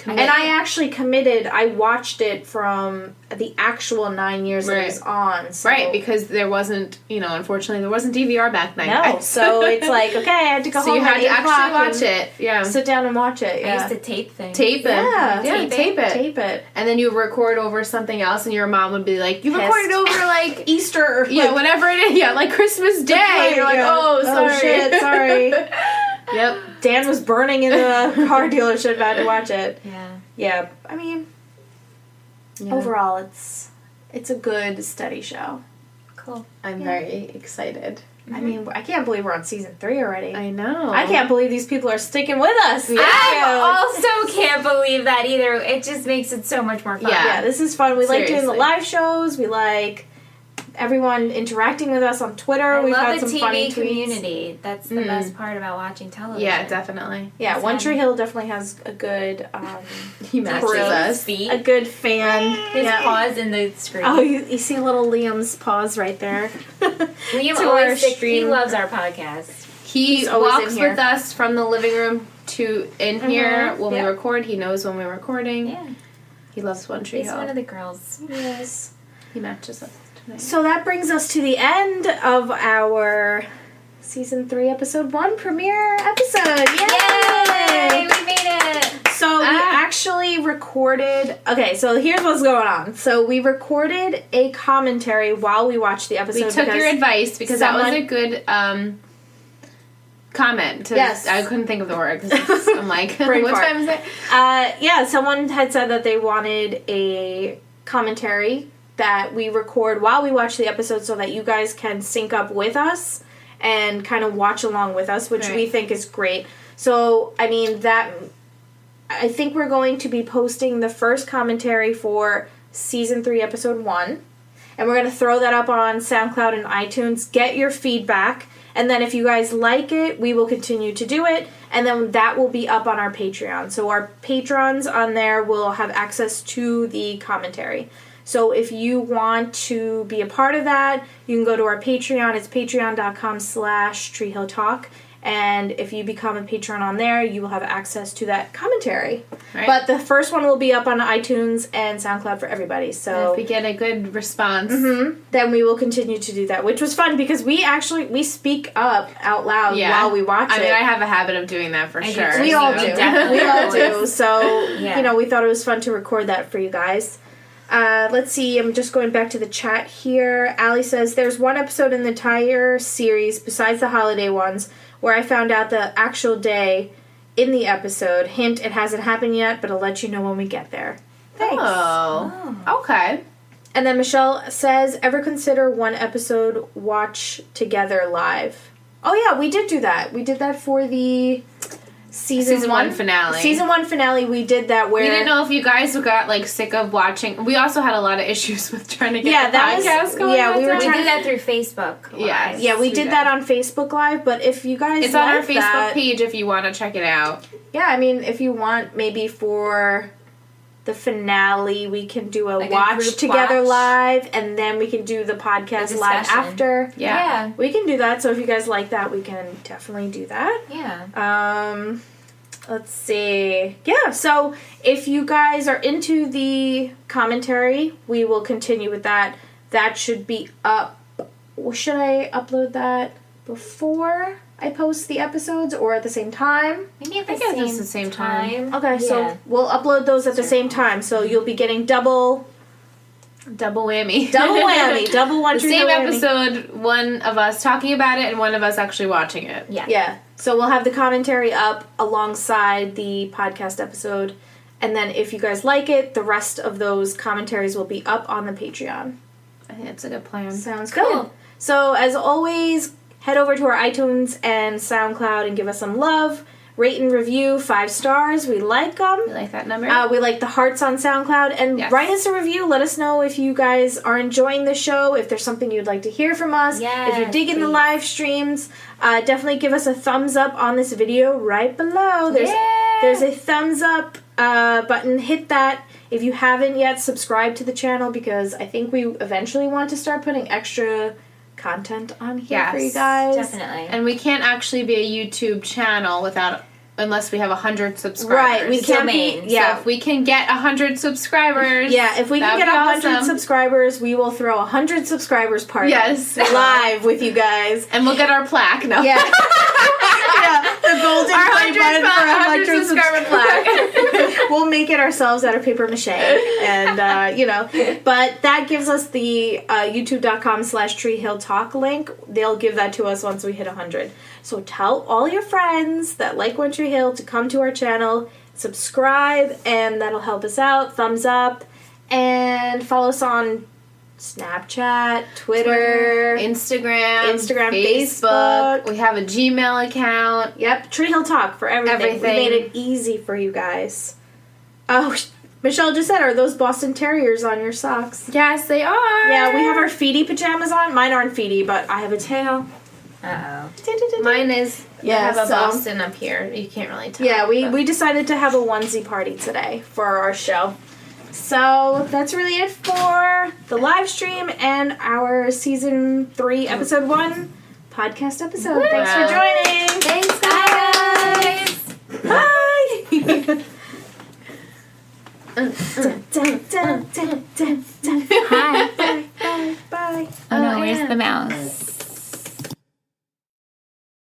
and I actually committed. I watched it from the actual 9 years that it was on. So. Right, because there wasn't, unfortunately, there wasn't DVR back then. No, so it's like, okay, I had to go So home you had at to 8 actually o'clock watch and it. Yeah. sit down and watch it. I Yeah. used to tape things. Tape it. Yeah. Tape it. Tape it. And then you record over something else, and your mom would be like, you Pissed. recorded over, like, Easter or yeah, whatever it is. Yeah, like Christmas Day. Right, You're like, yeah. oh, sorry. Oh, shit, sorry. Yep. Dan was burning in the car dealership. I had to watch it. Yeah. Yeah, I mean, overall, it's a good, steady show. Cool. I'm very excited. I mean, I can't believe we're on season 3 already. I know. I can't believe these people are sticking with us. I also can't believe that either. It just makes it so much more fun. Yeah. Yeah, this is fun. We like doing the Seriously. live shows. We like everyone interacting with us on Twitter. I We've love had the some funny TV tweets. community. That's the best part about watching television. Yeah, definitely. Yeah, One Tree Hill definitely has a good, He matches True. us. Feet. a good fan. His Yeah. paws in the screen. Oh, you see little Liam's paws right there. Liam to our always he stream. loves our podcast. He He's always walks in here. with us from the living room to in here when yeah. we record. He knows when we're recording. Yeah. He loves One Tree He's Hill. one of the girls. Yes. He matches us tonight. So that brings us to the end of our season 3, episode 1 premiere episode. Yay! Yay! We made it! So we actually recorded. Okay, so here's what's going on. So we recorded a commentary while we watched the episode. We took your advice because that was someone- a good comment. Yes. I couldn't think of the word. 'Cause I'm like, Brain what fart. time is it? Yeah, someone had said that they wanted a commentary that we record while we watch the episode so that you guys can sync up with us and kind of watch along with us, which we Right. think is great. So, I mean, I think we're going to be posting the first commentary for season 3, episode 1. And we're going to throw that up on SoundCloud and iTunes. Get your feedback. And then if you guys like it, we will continue to do it. And then that will be up on our Patreon. So our patrons on there will have access to the commentary. So if you want to be a part of that, you can go to our Patreon. It's patreon.com/treehilltalk. And if you become a patron on there, you will have access to that commentary. Right. But the first one will be up on iTunes and SoundCloud for everybody. So If we get a good response. then we will continue to do that, which was fun because we speak up out loud while we watch I it. mean, I have a habit of doing that for do sure. too. we all do. Definitely. We all do. So, Yeah. we thought it was fun to record that for you guys. Let's see, I'm just going back to the chat here. Allie says, there's one episode in the entire series, besides the holiday ones, where I found out the actual day in the episode. Hint, it hasn't happened yet, but I'll let you know when we get there. Thanks. Oh. Okay. And then Michelle says, ever consider one episode watch together live? Oh yeah, we did do that. We did that for the Season 1 finale. Season 1 finale, we did that where... We didn't know if you guys got, like, sick of watching. We also had a lot of issues with trying to get the podcast going. Yeah, we We did that through Facebook Live. Yes. Yeah, we did that on Facebook Live, but if you guys It's on our Facebook page if you want to check it out. Yeah, I mean, if you want, maybe for the finale, we can do a Like a watch group together watch. live, and then we can do the podcast live discussion. after. Yeah. We can do that, so if you guys like that, we can definitely do that. Yeah. Let's see. Yeah, so if you guys are into the commentary, we will continue with that. That should be up. Should I upload that before I post the episodes or at the same time? Maybe at the guess same, it's the same time. Okay, so we'll upload those at the same time. So you'll be getting double whammy. double whammy, double one The tree same whammy. episode, one of us talking about it and one of us actually watching it. Yeah. Yeah. So we'll have the commentary up alongside the podcast episode. And then if you guys like it, the rest of those commentaries will be up on the Patreon. I think that's a good plan. Sounds Cool. good. So as always, head over to our iTunes and SoundCloud and give us some love. Rate and review 5 stars. We like them. You like that number? We like the hearts on SoundCloud. And Yes. write us a review. Let us know if you guys are enjoying the show, if there's something you'd like to hear from us. Yes, if you're digging the please. live streams, definitely give us a thumbs up on this video right below. There's a thumbs up button. Hit that. If you haven't yet, subscribe to the channel because I think we eventually want to start putting extra content on here for you Yes, guys. Definitely. And we can't actually be a YouTube channel unless we have 100 subscribers. Right, we can't be. domain. Yeah, So if we can get 100 subscribers. yeah. If we can that'd get be 100 awesome. subscribers, we will throw 100 subscribers party. Yes. live with you guys. And we'll get our plaque. No. Yeah. Yeah, the golden Our play button for 100 subscriber plaque. We'll make it ourselves out of paper mache, and but that gives us the youtube.com/treehilltalk link. They'll give that to us once we hit 100. So tell all your friends that like One Tree Hill to come to our channel, subscribe, and that'll help us out. Thumbs up, and follow us on Snapchat, Twitter, Instagram, Facebook. We have a Gmail account. Yep, Tree Hill Talk for everything. Everything. We made it easy for you guys. Oh, Michelle just said, are those Boston Terriers on your socks? Yes, they are. Yeah, we have our feety pajamas on. Mine aren't feety, but I have a tail. Uh-oh. Mine is. Yeah, I have a so- Boston up here. You can't really tell. Yeah, but- we decided to have a onesie party today for our show. So that's really it for the live stream and our season 3, episode 1 podcast episode. Thanks for joining. Thanks, guys. Bye. Hi. Bye. Bye. Oh no, where's the mouse?